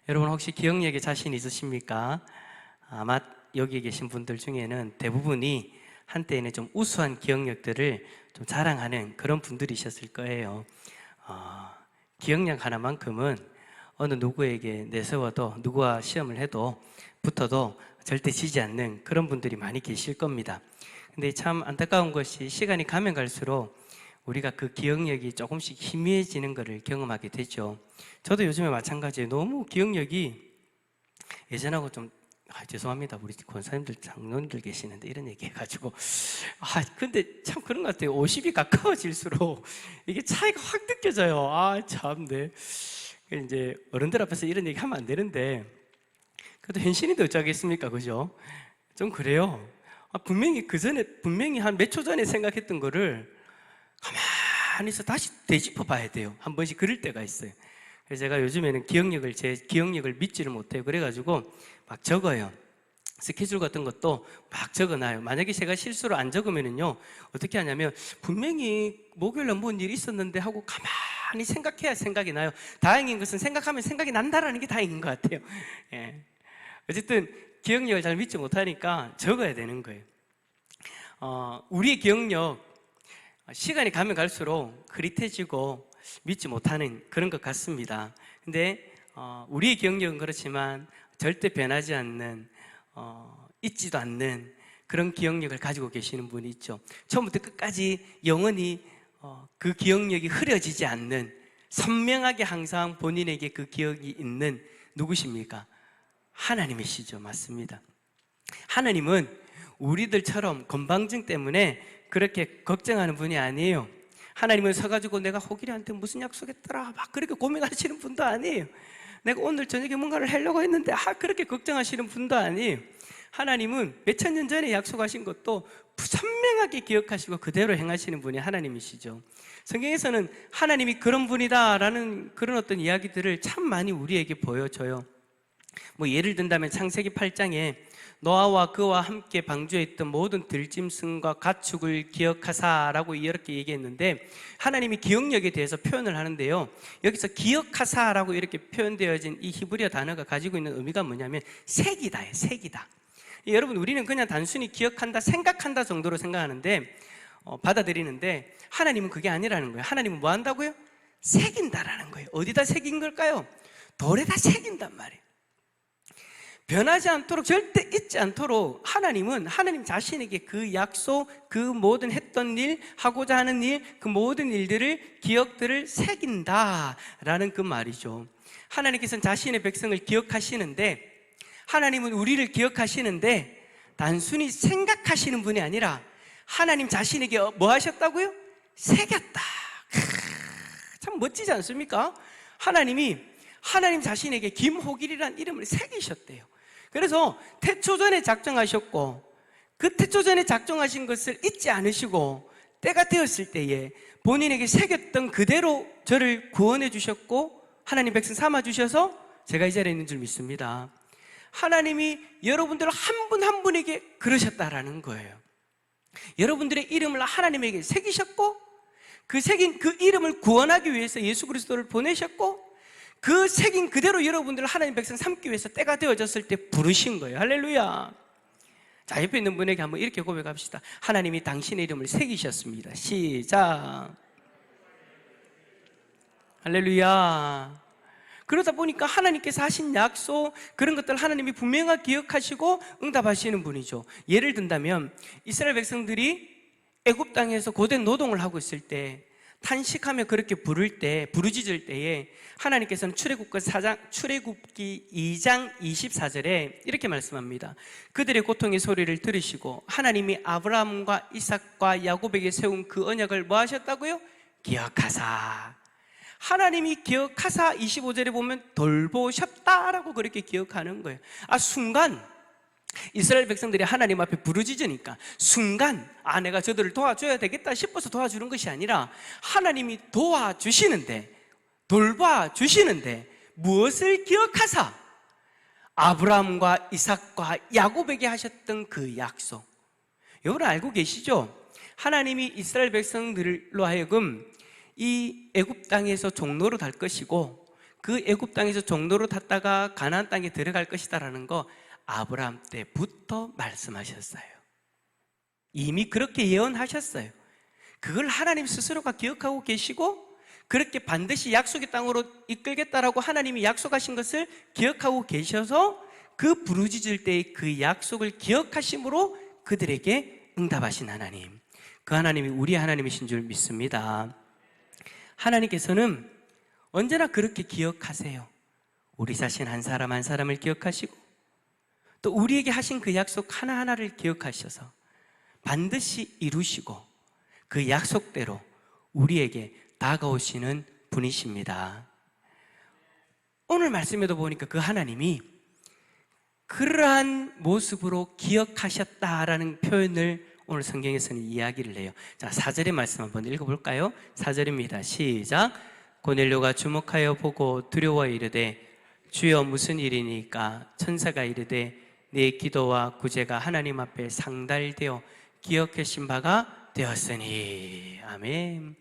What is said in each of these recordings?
여러분 혹시 기억력에 자신 있으십니까? 아마 여기 계신 분들 중에는 대부분이 한때에는 좀 우수한 기억력들을 좀 자랑하는 그런 분들이셨을 거예요. 기억력 하나만큼은 어느 누구에게 내세워도 누구와 시험을 해도 붙어도 절대 지지 않는 그런 분들이 많이 계실 겁니다. 근데 참 안타까운 것이 시간이 가면 갈수록 우리가 그 기억력이 조금씩 희미해지는 것을 경험하게 되죠. 저도 요즘에 마찬가지예요. 너무 기억력이 예전하고 좀 죄송합니다. 우리 권사님들, 장로님들 계시는데 이런 얘기 해가지고 근데 참 그런 것 같아요. 50이 가까워질수록 이게 차이가 확 느껴져요. 참네. 이제 어른들 앞에서 이런 얘기 하면 안 되는데 그래도 현신인데 어쩌겠습니까, 그죠? 좀 그래요. 분명히 분명히 한 몇 초 전에 생각했던 거를 가만히 있어 다시 되짚어 봐야 돼요. 한 번씩 그럴 때가 있어요. 그래서 제가 요즘에는 제 기억력을 믿지를 못해요. 그래가지고 막 적어요. 스케줄 같은 것도 막 적어놔요. 만약에 제가 실수로 안 적으면은요, 어떻게 하냐면, 분명히 목요일날 뭔 일이 있었는데 하고 가만히 생각해야 생각이 나요. 다행인 것은 생각하면 생각이 난다라는 게 다행인 것 같아요. 예. 어쨌든 기억력을 잘 믿지 못하니까 적어야 되는 거예요. 우리의 기억력, 시간이 가면 갈수록 흐릿해지고 믿지 못하는 그런 것 같습니다. 근데 우리의 기억력은 그렇지만 절대 변하지 않는, 잊지도 않는 그런 기억력을 가지고 계시는 분이 있죠. 처음부터 끝까지 영원히 그 기억력이 흐려지지 않는, 선명하게 항상 본인에게 그 기억이 있는 누구십니까? 하나님이시죠. 맞습니다. 하나님은 우리들처럼 건방증 때문에 그렇게 걱정하는 분이 아니에요. 하나님은 서가지고 내가 호길이한테 무슨 약속했더라 막 그렇게 고민하시는 분도 아니에요. 내가 오늘 저녁에 뭔가를 하려고 했는데 그렇게 걱정하시는 분도 아니에요. 하나님은 몇천 년 전에 약속하신 것도 선명하게 기억하시고 그대로 행하시는 분이 하나님이시죠. 성경에서는 하나님이 그런 분이다라는 그런 어떤 이야기들을 참 많이 우리에게 보여줘요. 예를 든다면 창세기 8장에 노아와 그와 함께 방주에 있던 모든 들짐승과 가축을 기억하사라고 이렇게 얘기했는데, 하나님이 기억력에 대해서 표현을 하는데요, 여기서 기억하사라고 이렇게 표현되어진 이 히브리어 단어가 가지고 있는 의미가 뭐냐면 색이다예요. 색이다. 여러분, 우리는 그냥 단순히 기억한다, 생각한다 정도로 생각하는데 받아들이는데, 하나님은 그게 아니라는 거예요. 하나님은 뭐 한다고요? 새긴다라는 거예요. 어디다 새긴 걸까요? 돌에다 새긴단 말이에요. 변하지 않도록, 절대 잊지 않도록 하나님은 하나님 자신에게 그 약속, 그 모든 했던 일, 하고자 하는 일, 그 모든 일들을, 기억들을 새긴다라는 그 말이죠. 하나님께서는 자신의 백성을 기억하시는데, 하나님은 우리를 기억하시는데 단순히 생각하시는 분이 아니라 하나님 자신에게 뭐 하셨다고요? 새겼다. 참 멋지지 않습니까? 하나님이 하나님 자신에게 김호길이라는 이름을 새기셨대요. 그래서 태초전에 작정하셨고, 그 태초전에 작정하신 것을 잊지 않으시고 때가 되었을 때에 본인에게 새겼던 그대로 저를 구원해 주셨고 하나님 백성 삼아 주셔서 제가 이 자리에 있는 줄 믿습니다. 하나님이 여러분들 한 분 한 분에게 그러셨다라는 거예요. 여러분들의 이름을 하나님에게 새기셨고, 그 새긴 그 이름을 구원하기 위해서 예수 그리스도를 보내셨고, 그 새긴 그대로 여러분들을 하나님 백성 삼기 위해서 때가 되어졌을 때 부르신 거예요. 할렐루야. 자, 옆에 있는 분에게 한번 이렇게 고백합시다. 하나님이 당신의 이름을 새기셨습니다. 시작. 할렐루야. 그러다 보니까 하나님께서 하신 약속, 그런 것들 하나님이 분명하게 기억하시고 응답하시는 분이죠. 예를 든다면 이스라엘 백성들이 애굽 땅에서 고된 노동을 하고 있을 때, 탄식하며 그렇게 부르짖을 때에 하나님께서는 출애굽기 2장 24절에 이렇게 말씀합니다. 그들의 고통의 소리를 들으시고 하나님이 아브라함과 이삭과 야곱에게 세운 그 언약을 뭐 하셨다고요? 기억하사. 하나님이 기억하사 25절에 보면 돌보셨다라고 그렇게 기억하는 거예요. 순간 이스라엘 백성들이 하나님 앞에 부르짖으니까 순간 내가 저들을 도와줘야 되겠다 싶어서 도와주는 것이 아니라 하나님이 도와주시는데, 돌봐주시는데 무엇을 기억하사? 아브라함과 이삭과 야곱에게 하셨던 그 약속. 여러분 알고 계시죠? 하나님이 이스라엘 백성들로 하여금 이 애굽 땅에서 종로로 갈 것이고, 그 애굽 땅에서 종로로 탔다가 가나안 땅에 들어갈 것이다라는 거 아브라함 때부터 말씀하셨어요. 이미 그렇게 예언하셨어요. 그걸 하나님 스스로가 기억하고 계시고 그렇게 반드시 약속의 땅으로 이끌겠다라고 하나님이 약속하신 것을 기억하고 계셔서 그 부르짖을 때의 그 약속을 기억하심으로 그들에게 응답하신 하나님, 그 하나님이 우리 하나님이신 줄 믿습니다. 하나님께서는 언제나 그렇게 기억하세요. 우리 자신 한 사람 한 사람을 기억하시고 또 우리에게 하신 그 약속 하나하나를 기억하셔서 반드시 이루시고 그 약속대로 우리에게 다가오시는 분이십니다. 오늘 말씀에도 보니까 그 하나님이 그러한 모습으로 기억하셨다라는 표현을 오늘 성경에서는 이야기를 해요. 자, 4절의 말씀 한번 읽어볼까요? 4절입니다. 시작. 고넬료가 주목하여 보고 두려워 이르되 주여 무슨 일이니까? 천사가 이르되 네 기도와 구제가 하나님 앞에 상달되어 기억하신 바가 되었으니. 아멘.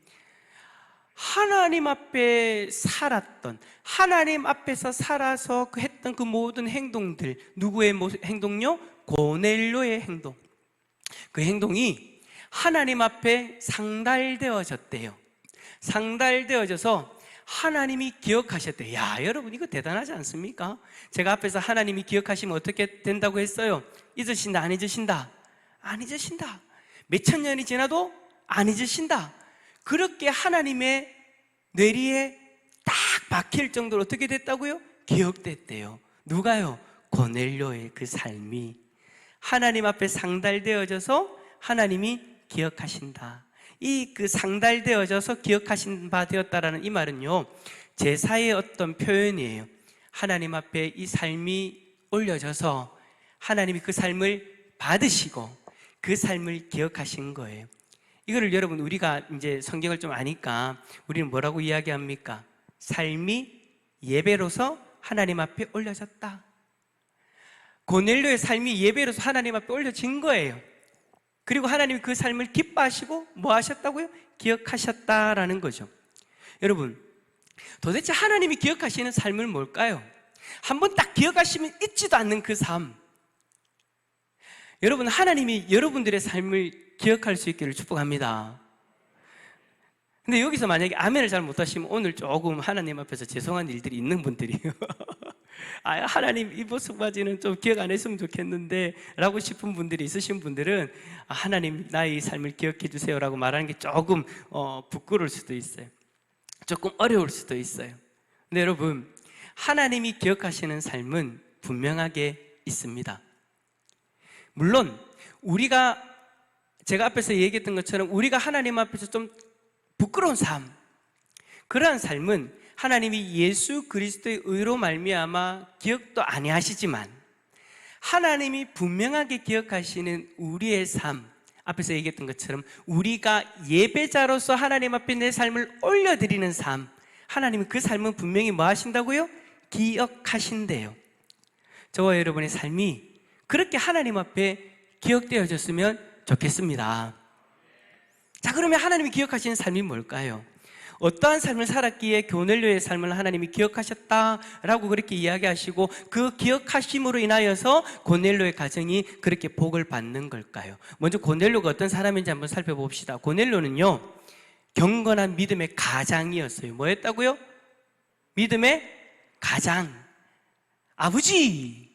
하나님 앞에 살았던, 하나님 앞에서 살아서 했던 그 모든 행동들, 누구의 행동요? 고넬료의 행동. 그 행동이 하나님 앞에 상달되어졌대요. 상달되어져서 하나님이 기억하셨대요. 야, 여러분 이거 대단하지 않습니까? 제가 앞에서 하나님이 기억하시면 어떻게 된다고 했어요? 잊으신다, 안 잊으신다? 안 잊으신다. 몇천 년이 지나도 안 잊으신다. 그렇게 하나님의 뇌리에 딱 박힐 정도로 어떻게 됐다고요? 기억됐대요. 누가요? 고넬료의 그 삶이 하나님 앞에 상달되어져서 하나님이 기억하신다. 이 그 상달되어져서 기억하신 바 되었다라는 이 말은요, 제사의 어떤 표현이에요. 하나님 앞에 이 삶이 올려져서 하나님이 그 삶을 받으시고 그 삶을 기억하신 거예요. 이거를 여러분 우리가 이제 성경을 좀 아니까 우리는 뭐라고 이야기합니까? 삶이 예배로서 하나님 앞에 올려졌다. 고넬료의 삶이 예배로서 하나님 앞에 올려진 거예요. 그리고 하나님이 그 삶을 기뻐하시고 뭐 하셨다고요? 기억하셨다라는 거죠. 여러분, 도대체 하나님이 기억하시는 삶은 뭘까요? 한번 딱 기억하시면 잊지도 않는 그 삶. 여러분, 하나님이 여러분들의 삶을 기억할 수 있기를 축복합니다. 근데 여기서 만약에 아멘을 잘 못하시면 오늘 조금 하나님 앞에서 죄송한 일들이 있는 분들이에요. 아, 하나님 이 모습까지는 좀 기억 안 했으면 좋겠는데 라고 싶은 분들이 있으신 분들은 하나님 나의 삶을 기억해 주세요 라고 말하는 게 조금 부끄러울 수도 있어요. 조금 어려울 수도 있어요. 근데 여러분, 하나님이 기억하시는 삶은 분명하게 있습니다. 물론 제가 앞에서 얘기했던 것처럼 우리가 하나님 앞에서 좀 부끄러운 삶, 그러한 삶은 하나님이 예수 그리스도의 의로 말미암아 기억도 아니하시지만 하나님이 분명하게 기억하시는 우리의 삶, 앞에서 얘기했던 것처럼 우리가 예배자로서 하나님 앞에 내 삶을 올려드리는 삶, 하나님이 그 삶은 분명히 뭐 하신다고요? 기억하신대요. 저와 여러분의 삶이 그렇게 하나님 앞에 기억되어졌으면 좋겠습니다. 자, 그러면 하나님이 기억하시는 삶이 뭘까요? 어떠한 삶을 살았기에 고넬료의 삶을 하나님이 기억하셨다라고 그렇게 이야기하시고 그 기억하심으로 인하여서 고넬료의 가정이 그렇게 복을 받는 걸까요? 먼저 고넬료가 어떤 사람인지 한번 살펴봅시다. 고넬료는요, 경건한 믿음의 가장이었어요. 뭐였다고요? 믿음의 가장. 아버지.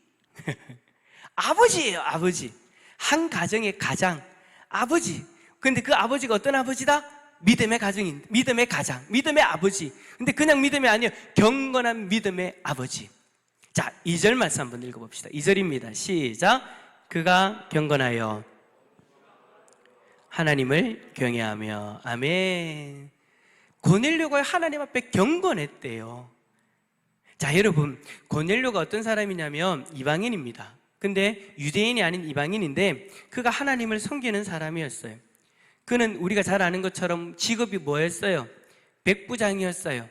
아버지예요, 아버지. 한 가정의 가장. 아버지. 근데 그 아버지가 어떤 아버지다? 믿음의 가정인, 믿음의 가장, 믿음의 아버지. 근데 그냥 믿음이 아니에요. 경건한 믿음의 아버지. 자, 2절 말씀 한번 읽어봅시다. 2절입니다. 시작. 그가 경건하여 하나님을 경외하며. 아멘. 고넬료가 하나님 앞에 경건했대요. 자, 여러분, 고넬료가 어떤 사람이냐면 이방인입니다. 근데 유대인이 아닌 이방인인데 그가 하나님을 섬기는 사람이었어요. 그는 우리가 잘 아는 것처럼 직업이 뭐였어요? 백부장이었어요.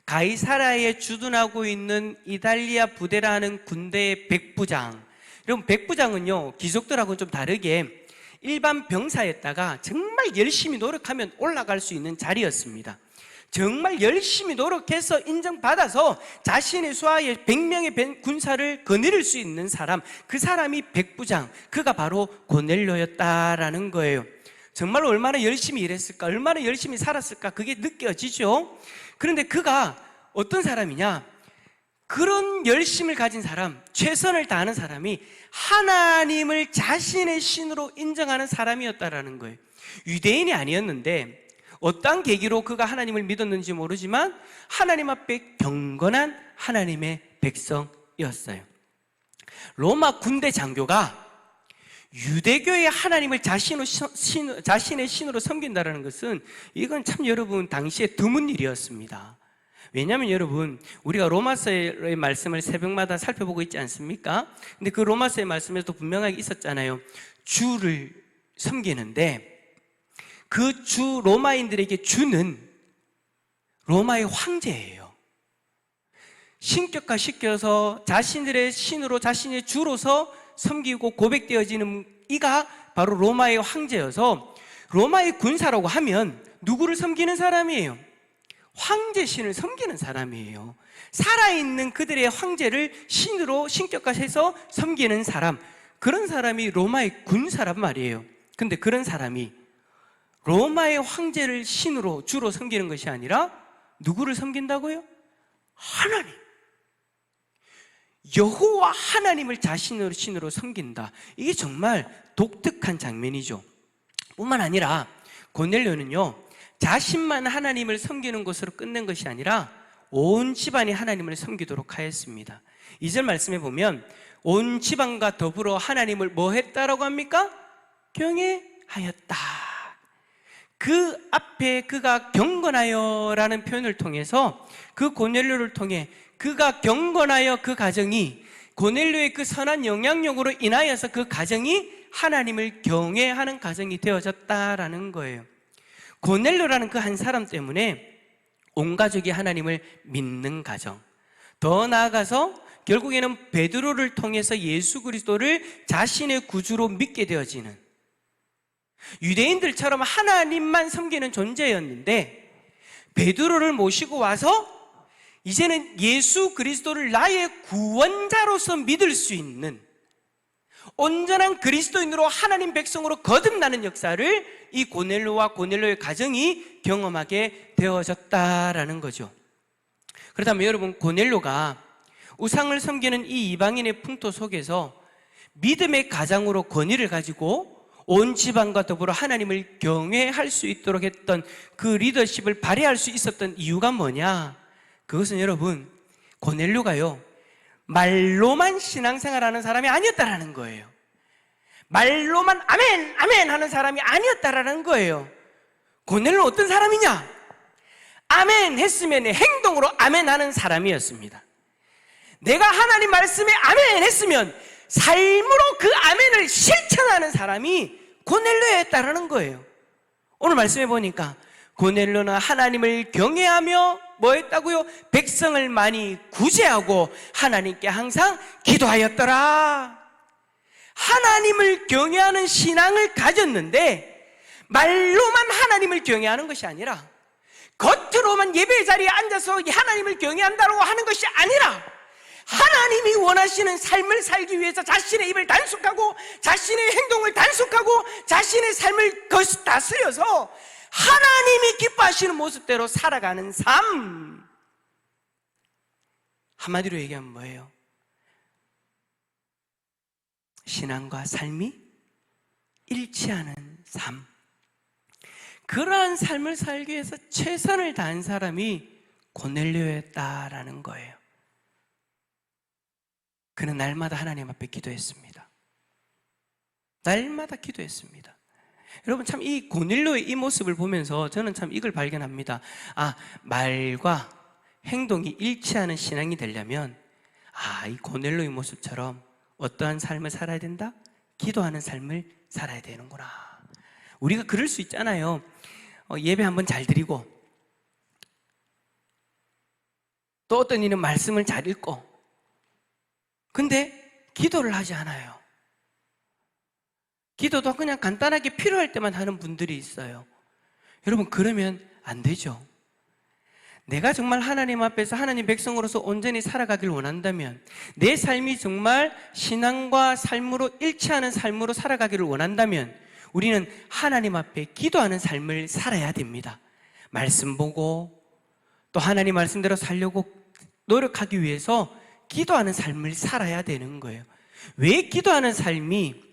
가이사라에 주둔하고 있는 이탈리아 부대라는 군대의 백부장. 여러분, 백부장은요, 귀족들하고는 좀 다르게 일반 병사였다가 정말 열심히 노력하면 올라갈 수 있는 자리였습니다. 정말 열심히 노력해서 인정받아서 자신의 수하에 100명의 군사를 거느릴 수 있는 사람, 그 사람이 백부장, 그가 바로 고넬료였다라는 거예요. 정말 얼마나 열심히 일했을까, 얼마나 열심히 살았을까, 그게 느껴지죠. 그런데 그가 어떤 사람이냐, 그런 열심을 가진 사람, 최선을 다하는 사람이 하나님을 자신의 신으로 인정하는 사람이었다라는 거예요. 유대인이 아니었는데 어떤 계기로 그가 하나님을 믿었는지 모르지만 하나님 앞에 경건한 하나님의 백성이었어요. 로마 군대 장교가 유대교의 하나님을 자신의 신으로 섬긴다는 것은 이건 참 여러분 당시에 드문 일이었습니다. 왜냐하면 여러분, 우리가 로마서의 말씀을 새벽마다 살펴보고 있지 않습니까? 근데 그 로마서의 말씀에도 분명하게 있었잖아요. 주를 섬기는데 그 주, 로마인들에게 주는 로마의 황제예요. 신격화시켜서 자신들의 신으로, 자신의 주로서 섬기고 고백되어지는 이가 바로 로마의 황제여서 로마의 군사라고 하면 누구를 섬기는 사람이에요? 황제 신을 섬기는 사람이에요. 살아있는 그들의 황제를 신으로 신격화해서 섬기는 사람, 그런 사람이 로마의 군사란 말이에요. 근데 그런 사람이 로마의 황제를 신으로 주로 섬기는 것이 아니라 누구를 섬긴다고요? 하나님, 여호와 하나님을 자신의 신으로 섬긴다. 이게 정말 독특한 장면이죠. 뿐만 아니라 고넬료는요, 자신만 하나님을 섬기는 것으로 끝낸 것이 아니라 온 집안이 하나님을 섬기도록 하였습니다. 2절 말씀에 보면 온 집안과 더불어 하나님을 뭐 했다라고 합니까? 경외하였다. 그 앞에 그가 경건하여 라는 표현을 통해서 그 고넬료를 통해 그가 경건하여 그 가정이, 고넬료의 그 선한 영향력으로 인하여서 그 가정이 하나님을 경외하는 가정이 되어졌다라는 거예요. 고넬료라는 그 한 사람 때문에 온 가족이 하나님을 믿는 가정, 더 나아가서 결국에는 베드로를 통해서 예수 그리스도를 자신의 구주로 믿게 되어지는, 유대인들처럼 하나님만 섬기는 존재였는데 베드로를 모시고 와서 이제는 예수 그리스도를 나의 구원자로서 믿을 수 있는 온전한 그리스도인으로 하나님 백성으로 거듭나는 역사를 이 고넬료와 고넬료의 가정이 경험하게 되어졌다라는 거죠. 그렇다면 여러분, 고넬료가 우상을 섬기는 이 이방인의 풍토 속에서 믿음의 가장으로 권위를 가지고 온 집안과 더불어 하나님을 경외할 수 있도록 했던 그 리더십을 발휘할 수 있었던 이유가 뭐냐? 그것은 여러분, 고넬료가요, 말로만 신앙생활하는 사람이 아니었다라는 거예요. 말로만 아멘 아멘 하는 사람이 아니었다라는 거예요. 고넬료는 어떤 사람이냐? 아멘 했으면 행동으로 아멘 하는 사람이었습니다. 내가 하나님 말씀에 아멘 했으면 삶으로 그 아멘을 실천하는 사람이 고넬료였다라는 거예요. 오늘 말씀해 보니까 고넬료는 하나님을 경외하며 뭐 했다고요? 백성을 많이 구제하고 하나님께 항상 기도하였더라. 하나님을 경외하는 신앙을 가졌는데 말로만 하나님을 경외하는 것이 아니라, 겉으로만 예배 자리에 앉아서 하나님을 경외한다고 하는 것이 아니라, 하나님이 원하시는 삶을 살기 위해서 자신의 입을 단속하고 자신의 행동을 단속하고 자신의 삶을 다스려서 하나님이 기뻐하시는 모습대로 살아가는 삶. 한마디로 얘기하면 뭐예요? 신앙과 삶이 일치하는 삶. 그러한 삶을 살기 위해서 최선을 다한 사람이 고넬료였다라는 거예요. 그는 날마다 하나님 앞에 기도했습니다. 날마다 기도했습니다. 여러분, 참 이 고넬료의 이 모습을 보면서 저는 참 이걸 발견합니다. 말과 행동이 일치하는 신앙이 되려면 이 고넬료의 모습처럼 어떠한 삶을 살아야 된다? 기도하는 삶을 살아야 되는구나. 우리가 그럴 수 있잖아요. 예배 한번 잘 드리고 또 어떤 이는 말씀을 잘 읽고, 근데 기도를 하지 않아요. 기도도 그냥 간단하게 필요할 때만 하는 분들이 있어요. 여러분, 그러면 안 되죠. 내가 정말 하나님 앞에서 하나님 백성으로서 온전히 살아가길 원한다면, 내 삶이 정말 신앙과 삶으로 일치하는 삶으로 살아가기를 원한다면 우리는 하나님 앞에 기도하는 삶을 살아야 됩니다. 말씀 보고 또 하나님 말씀대로 살려고 노력하기 위해서 기도하는 삶을 살아야 되는 거예요. 왜 기도하는 삶이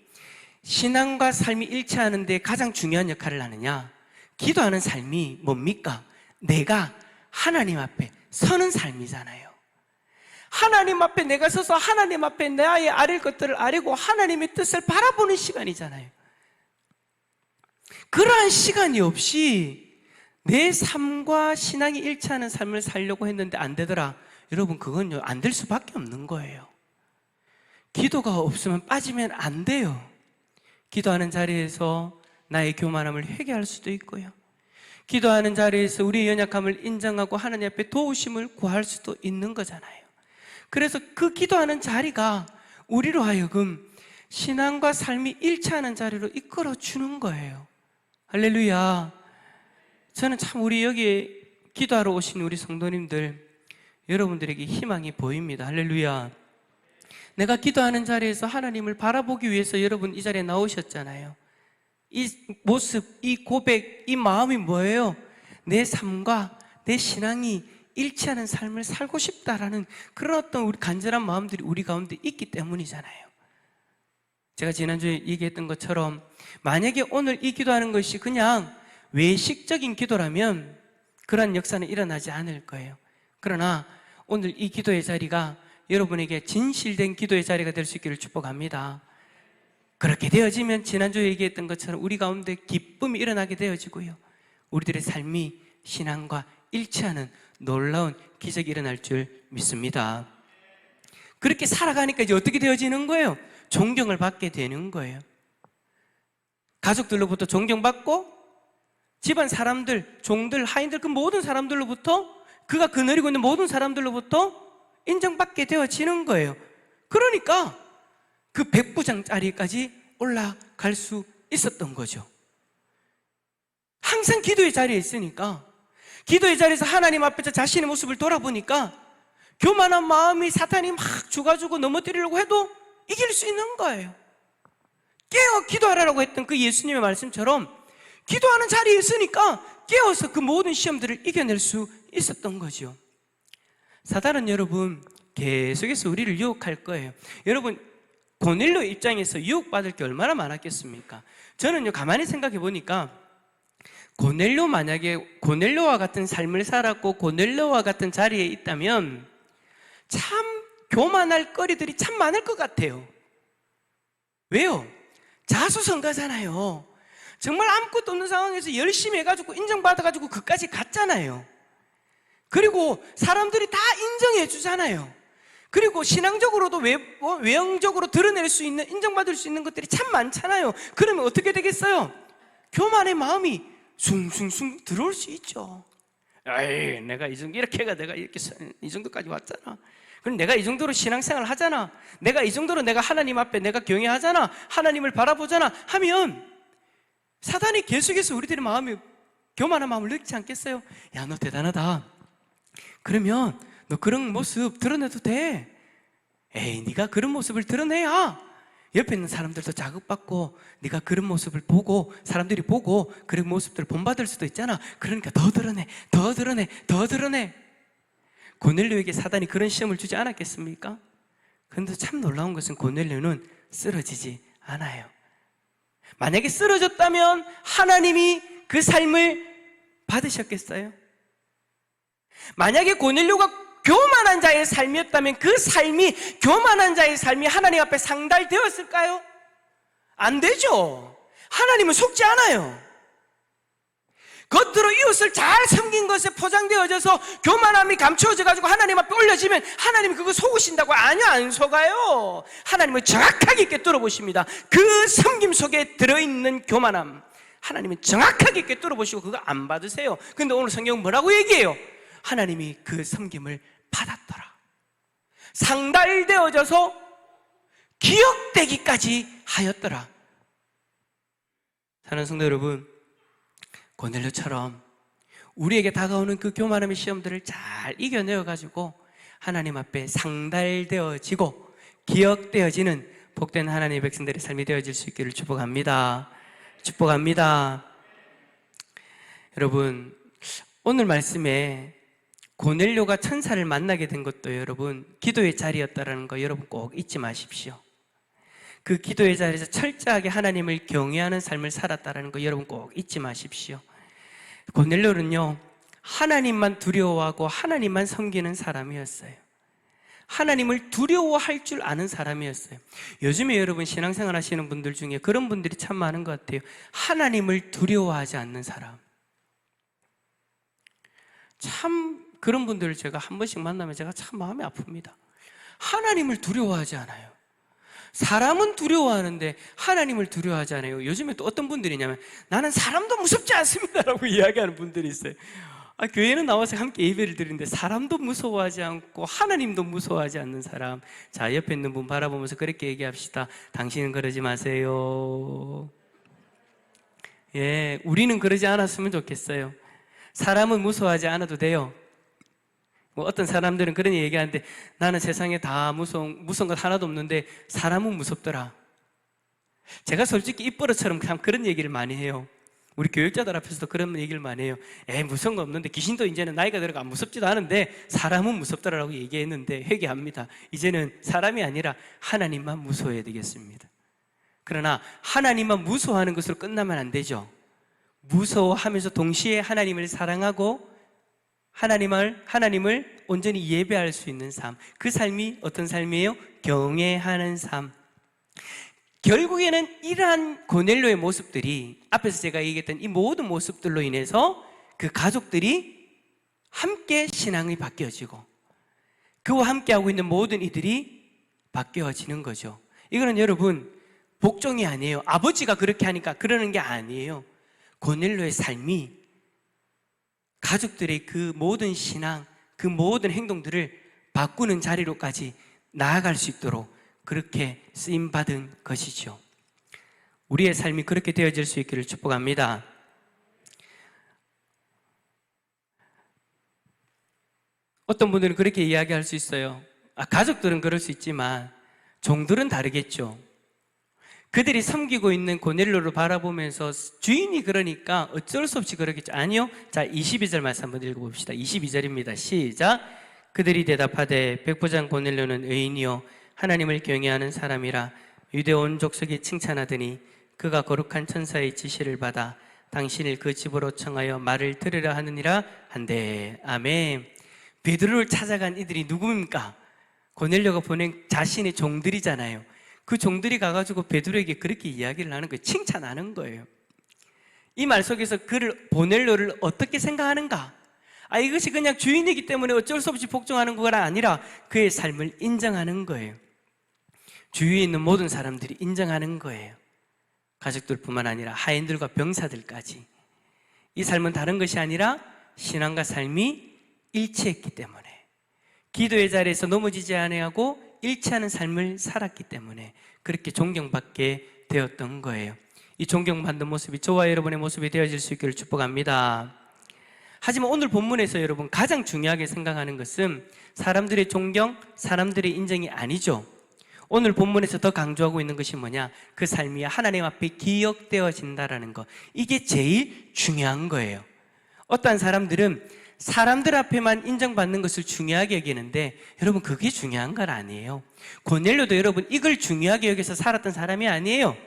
신앙과 삶이 일치하는 데 가장 중요한 역할을 하느냐? 기도하는 삶이 뭡니까? 내가 하나님 앞에 서는 삶이잖아요. 하나님 앞에 내가 서서 하나님 앞에 나의 아릴 것들을 아리고 하나님의 뜻을 바라보는 시간이잖아요. 그러한 시간이 없이 내 삶과 신앙이 일치하는 삶을 살려고 했는데 안 되더라. 여러분, 그건요, 안 될 수밖에 없는 거예요. 기도가 없으면 빠지면 안 돼요. 기도하는 자리에서 나의 교만함을 회개할 수도 있고요, 기도하는 자리에서 우리의 연약함을 인정하고 하나님 앞에 도우심을 구할 수도 있는 거잖아요. 그래서 그 기도하는 자리가 우리로 하여금 신앙과 삶이 일치하는 자리로 이끌어 주는 거예요. 할렐루야. 저는 참 우리 여기에 기도하러 오신 우리 성도님들, 여러분들에게 희망이 보입니다. 할렐루야. 내가 기도하는 자리에서 하나님을 바라보기 위해서 여러분 이 자리에 나오셨잖아요. 이 모습, 이 고백, 이 마음이 뭐예요? 내 삶과 내 신앙이 일치하는 삶을 살고 싶다라는 그런 어떤 우리 간절한 마음들이 우리 가운데 있기 때문이잖아요. 제가 지난주에 얘기했던 것처럼 만약에 오늘 이 기도하는 것이 그냥 외식적인 기도라면 그런 역사는 일어나지 않을 거예요. 그러나 오늘 이 기도의 자리가 여러분에게 진실된 기도의 자리가 될 수 있기를 축복합니다. 그렇게 되어지면 지난주에 얘기했던 것처럼 우리 가운데 기쁨이 일어나게 되어지고요, 우리들의 삶이 신앙과 일치하는 놀라운 기적이 일어날 줄 믿습니다. 그렇게 살아가니까 이제 어떻게 되어지는 거예요? 존경을 받게 되는 거예요. 가족들로부터 존경받고, 집안 사람들, 종들, 하인들, 그 모든 사람들로부터, 그가 거느리고 있는 모든 사람들로부터 인정받게 되어지는 거예요. 그러니까 그 백부장 자리까지 올라갈 수 있었던 거죠. 항상 기도의 자리에 있으니까, 기도의 자리에서 하나님 앞에서 자신의 모습을 돌아보니까 교만한 마음이 사탄이 막 죽어주고 넘어뜨리려고 해도 이길 수 있는 거예요. 깨어 기도하라고 했던 그 예수님의 말씀처럼 기도하는 자리에 있으니까 깨어서 그 모든 시험들을 이겨낼 수 있었던 거죠. 사단은 여러분 계속해서 우리를 유혹할 거예요. 여러분, 고넬료 입장에서 유혹받을 게 얼마나 많았겠습니까? 저는요, 가만히 생각해 보니까 만약에 고넬료와 같은 삶을 살았고 고넬료와 같은 자리에 있다면 참 교만할 거리들이 참 많을 것 같아요. 왜요? 자수성가잖아요. 정말 아무것도 없는 상황에서 열심히 해가지고 인정받아가지고 그까지 갔잖아요. 그리고 사람들이 다 인정해 주잖아요. 그리고 신앙적으로도 외형적으로 드러낼 수 있는, 인정받을 수 있는 것들이 참 많잖아요. 그러면 어떻게 되겠어요? 교만의 마음이 숭숭숭 들어올 수 있죠. 에이, 내가 이 정도 이렇게 해가 내가 이렇게 이 정도까지 왔잖아. 그럼 내가 이 정도로 신앙생활 하잖아. 내가 이 정도로 내가 하나님 앞에 내가 경외하잖아. 하나님을 바라보잖아. 하면 사단이 계속해서 우리들의 마음에 교만한 마음을 느끼지 않겠어요? 야, 너 대단하다. 그러면 너 그런 모습 드러내도 돼. 에이, 네가 그런 모습을 드러내야 옆에 있는 사람들도 자극받고 네가 그런 모습을 보고 사람들이 보고 그런 모습들을 본받을 수도 있잖아. 그러니까 더 드러내, 더 드러내, 더 드러내. 고넬료에게 사단이 그런 시험을 주지 않았겠습니까? 그런데 참 놀라운 것은 고넬료는 쓰러지지 않아요. 만약에 쓰러졌다면 하나님이 그 삶을 받으셨겠어요? 만약에 고넬료가 교만한 자의 삶이었다면 그 삶이, 교만한 자의 삶이 하나님 앞에 상달되었을까요? 안 되죠. 하나님은 속지 않아요. 겉으로 이웃을 잘 섬긴 것에 포장되어져서 교만함이 감추어져 가지고 하나님 앞에 올려지면 하나님이 그거 속으신다고? 아니요, 안 속아요. 하나님은 정확하게 있게 뚫어보십니다. 그 섬김 속에 들어있는 교만함, 하나님은 정확하게 있게 뚫어보시고 그거 안 받으세요. 근데 오늘 성경은 뭐라고 얘기해요? 하나님이 그 섬김을 받았더라. 상달되어져서 기억되기까지 하였더라. 사랑하는 성도 여러분, 고넬료처럼 우리에게 다가오는 그 교만함의 시험들을 잘 이겨내어가지고 하나님 앞에 상달되어지고 기억되어지는 복된 하나님의 백성들의 삶이 되어질 수 있기를 축복합니다. 축복합니다. 여러분, 오늘 말씀에 고넬료가 천사를 만나게 된 것도 여러분 기도의 자리였다는 거 여러분 꼭 잊지 마십시오. 그 기도의 자리에서 철저하게 하나님을 경외하는 삶을 살았다는 거 여러분 꼭 잊지 마십시오. 고넬료는요, 하나님만 두려워하고 하나님만 섬기는 사람이었어요. 하나님을 두려워할 줄 아는 사람이었어요. 요즘에 여러분 신앙생활 하시는 분들 중에 그런 분들이 참 많은 것 같아요. 하나님을 두려워하지 않는 사람. 참 그런 분들을 제가 한 번씩 만나면 제가 참 마음이 아픕니다. 하나님을 두려워하지 않아요. 사람은 두려워하는데 하나님을 두려워하지 않아요. 요즘에 또 어떤 분들이냐면 나는 사람도 무섭지 않습니다라고 이야기하는 분들이 있어요. 교회는 나와서 함께 예배를 드리는데 사람도 무서워하지 않고 하나님도 무서워하지 않는 사람. 자, 옆에 있는 분 바라보면서 그렇게 얘기합시다. 당신은 그러지 마세요. 예, 우리는 그러지 않았으면 좋겠어요. 사람은 무서워하지 않아도 돼요. 어떤 사람들은 그런 얘기하는데 나는 세상에 다 무서운 것 하나도 없는데 사람은 무섭더라. 제가 솔직히 입버릇처럼 참 그런 얘기를 많이 해요. 우리 교육자들 앞에서도 그런 얘기를 많이 해요. 무서운 거 없는데, 귀신도 이제는 나이가 들어가 무섭지도 않은데 사람은 무섭더라라고 얘기했는데 회개합니다. 이제는 사람이 아니라 하나님만 무서워해야 되겠습니다. 그러나 하나님만 무서워하는 것으로 끝나면 안 되죠. 무서워하면서 동시에 하나님을 사랑하고 하나님을 온전히 예배할 수 있는 삶. 그 삶이 어떤 삶이에요? 경외하는 삶. 결국에는 이러한 고넬료의 모습들이 앞에서 제가 얘기했던 이 모든 모습들로 인해서 그 가족들이 함께 신앙이 바뀌어지고 그와 함께하고 있는 모든 이들이 바뀌어지는 거죠. 이거는 여러분 복종이 아니에요. 아버지가 그렇게 하니까 그러는 게 아니에요. 고넬료의 삶이 가족들의 그 모든 신앙, 그 모든 행동들을 바꾸는 자리로까지 나아갈 수 있도록 그렇게 쓰임받은 것이죠. 우리의 삶이 그렇게 되어질 수 있기를 축복합니다. 어떤 분들은 그렇게 이야기할 수 있어요. 가족들은 그럴 수 있지만 종들은 다르겠죠. 그들이 섬기고 있는 고넬료를 바라보면서 주인이 그러니까 어쩔 수 없이 그러겠죠. 아니요. 자, 22절 말씀 한번 읽어봅시다. 22절입니다. 시작. 그들이 대답하되 백부장 고넬료는 의인이요 하나님을 경외하는 사람이라 유대 온 족속이 칭찬하더니 그가 거룩한 천사의 지시를 받아 당신을 그 집으로 청하여 말을 들으려 하느니라 한대. 아멘. 베드로를 찾아간 이들이 누구입니까? 고넬료가 보낸 자신의 종들이잖아요. 그 종들이 가가지고 베드로에게 그렇게 이야기를 하는 거예요. 칭찬하는 거예요. 이 말 속에서 고넬료를 어떻게 생각하는가? 이것이 그냥 주인이기 때문에 어쩔 수 없이 복종하는 거가 아니라 그의 삶을 인정하는 거예요. 주위에 있는 모든 사람들이 인정하는 거예요. 가족들뿐만 아니라 하인들과 병사들까지. 이 삶은 다른 것이 아니라 신앙과 삶이 일치했기 때문에, 기도의 자리에서 넘어지지 아니하고 일치하는 삶을 살았기 때문에 그렇게 존경받게 되었던 거예요. 이 존경받는 모습이 저와 여러분의 모습이 되어질 수 있기를 축복합니다. 하지만 오늘 본문에서 여러분 가장 중요하게 생각하는 것은 사람들의 존경, 사람들의 인정이 아니죠. 오늘 본문에서 더 강조하고 있는 것이 뭐냐? 그 삶이 하나님 앞에 기억되어진다라는 것. 이게 제일 중요한 거예요. 어떠한 사람들은 사람들 앞에만 인정받는 것을 중요하게 여기는데 여러분 그게 중요한 건 아니에요. 고넬료도 여러분 이걸 중요하게 여겨서 살았던 사람이 아니에요.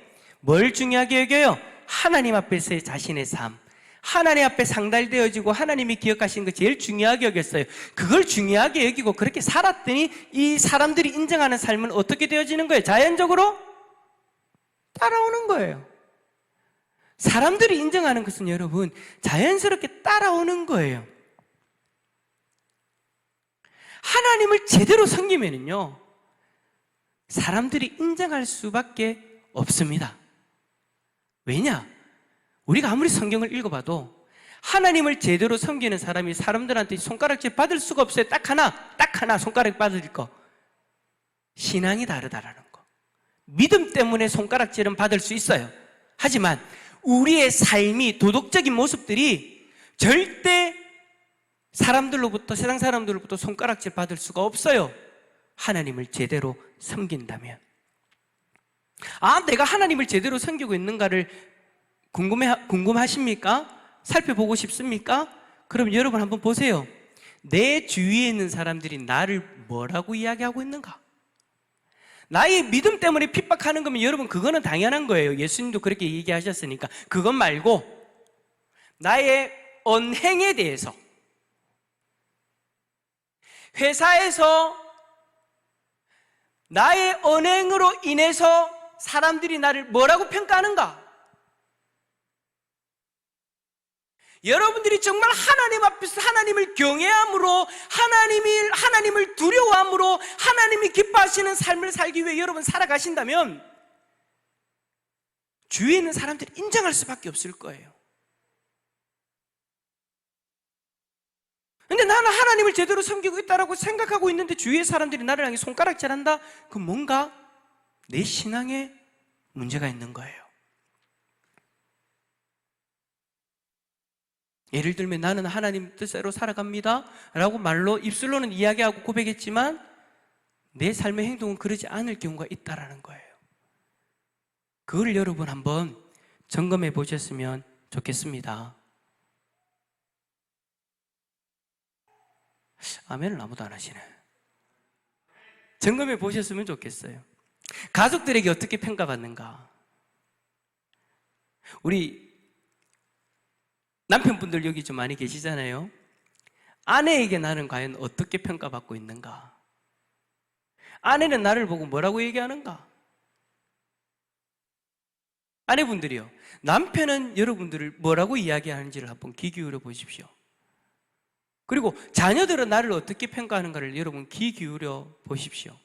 뭘 중요하게 여겨요? 하나님 앞에서의 자신의 삶, 하나님 앞에 상달되어지고 하나님이 기억하시는 거 제일 중요하게 여겼어요. 그걸 중요하게 여기고 그렇게 살았더니 이 사람들이 인정하는 삶은 어떻게 되어지는 거예요? 자연적으로 따라오는 거예요. 사람들이 인정하는 것은 여러분 자연스럽게 따라오는 거예요. 하나님을 제대로 섬기면은요 사람들이 인정할 수밖에 없습니다. 왜냐? 우리가 아무리 성경을 읽어봐도 하나님을 제대로 섬기는 사람이 사람들한테 손가락질 받을 수가 없어요. 딱 하나 손가락 받을 거. 신앙이 다르다라는 거. 믿음 때문에 손가락질은 받을 수 있어요. 하지만 우리의 삶이 도덕적인 모습들이 절대 사람들로부터, 세상 사람들로부터 손가락질 받을 수가 없어요. 하나님을 제대로 섬긴다면. 내가 하나님을 제대로 섬기고 있는가를 궁금하십니까? 살펴보고 싶습니까? 그럼 여러분 한번 보세요. 내 주위에 있는 사람들이 나를 뭐라고 이야기하고 있는가? 나의 믿음 때문에 핍박하는 거면 여러분 그거는 당연한 거예요. 예수님도 그렇게 얘기하셨으니까. 그것 말고 나의 언행에 대해서, 회사에서 나의 언행으로 인해서 사람들이 나를 뭐라고 평가하는가? 여러분들이 정말 하나님 앞에서 하나님을 경외함으로, 하나님을 두려워함으로 하나님이 기뻐하시는 삶을 살기 위해 여러분 살아가신다면 주위에 있는 사람들이 인정할 수밖에 없을 거예요. 근데 나는 하나님을 제대로 섬기고 있다고 생각하고 있는데 주위의 사람들이 나를 향해 손가락질한다? 그럼 뭔가 내 신앙에 문제가 있는 거예요. 예를 들면 나는 하나님 뜻대로 살아갑니다 라고 말로 입술로는 이야기하고 고백했지만 내 삶의 행동은 그러지 않을 경우가 있다라는 거예요. 그걸 여러분 한번 점검해 보셨으면 좋겠습니다. 아멘을 아무도 안 하시네. 점검해 보셨으면 좋겠어요. 가족들에게 어떻게 평가받는가? 우리 남편분들 여기 좀 많이 계시잖아요. 아내에게 나는 과연 어떻게 평가받고 있는가? 아내는 나를 보고 뭐라고 얘기하는가? 아내분들이요, 남편은 여러분들을 뭐라고 이야기하는지를 한번 귀 기울여 보십시오. 그리고 자녀들은 나를 어떻게 평가하는가를 여러분 귀 기울여 보십시오.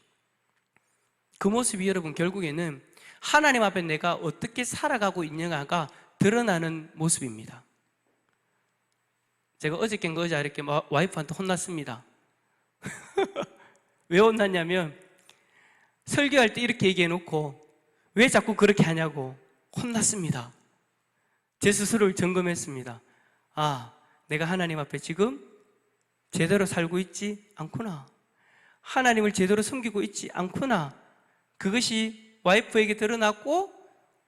그 모습이 여러분 결국에는 하나님 앞에 내가 어떻게 살아가고 있느냐가 드러나는 모습입니다. 제가 어저께인가 어제 이렇게 와이프한테 혼났습니다. 왜 혼났냐면 설교할 때 이렇게 얘기해 놓고 왜 자꾸 그렇게 하냐고 혼났습니다. 제 스스로를 점검했습니다. 내가 하나님 앞에 지금 제대로 살고 있지 않구나, 하나님을 제대로 섬기고 있지 않구나. 그것이 와이프에게 드러났고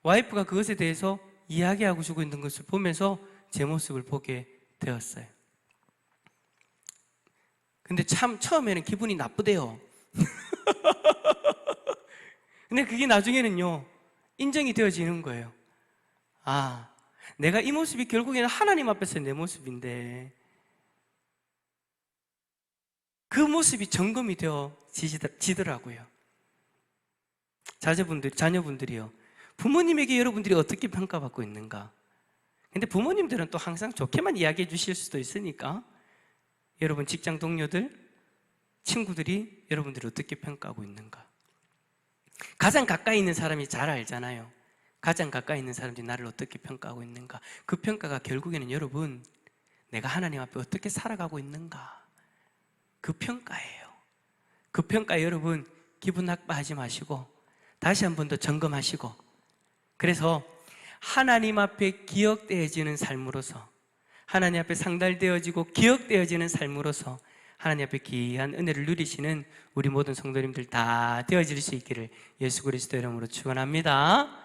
와이프가 그것에 대해서 이야기하고 주고 있는 것을 보면서 제 모습을 보게 되었어요. 근데 참 처음에는 기분이 나쁘대요. 근데 그게 나중에는요 인정이 되어지는 거예요. 내가 이 모습이 결국에는 하나님 앞에서 내 모습인데 그 모습이 점검이 되어지더라고요. 자녀분들이요, 부모님에게 여러분들이 어떻게 평가받고 있는가? 근데 부모님들은 또 항상 좋게만 이야기해 주실 수도 있으니까 여러분 직장 동료들, 친구들이 여러분들이 어떻게 평가하고 있는가? 가장 가까이 있는 사람이 잘 알잖아요. 가장 가까이 있는 사람들이 나를 어떻게 평가하고 있는가? 그 평가가 결국에는 여러분 내가 하나님 앞에 어떻게 살아가고 있는가? 그 평가예요. 그 평가에 여러분 기분 나빠하지 마시고 다시 한 번 더 점검하시고, 그래서 하나님 앞에 기억되어지는 삶으로서, 하나님 앞에 상달되어지고 기억되어지는 삶으로서 하나님 앞에 귀한 은혜를 누리시는 우리 모든 성도님들 다 되어질 수 있기를 예수 그리스도 이름으로 축원합니다.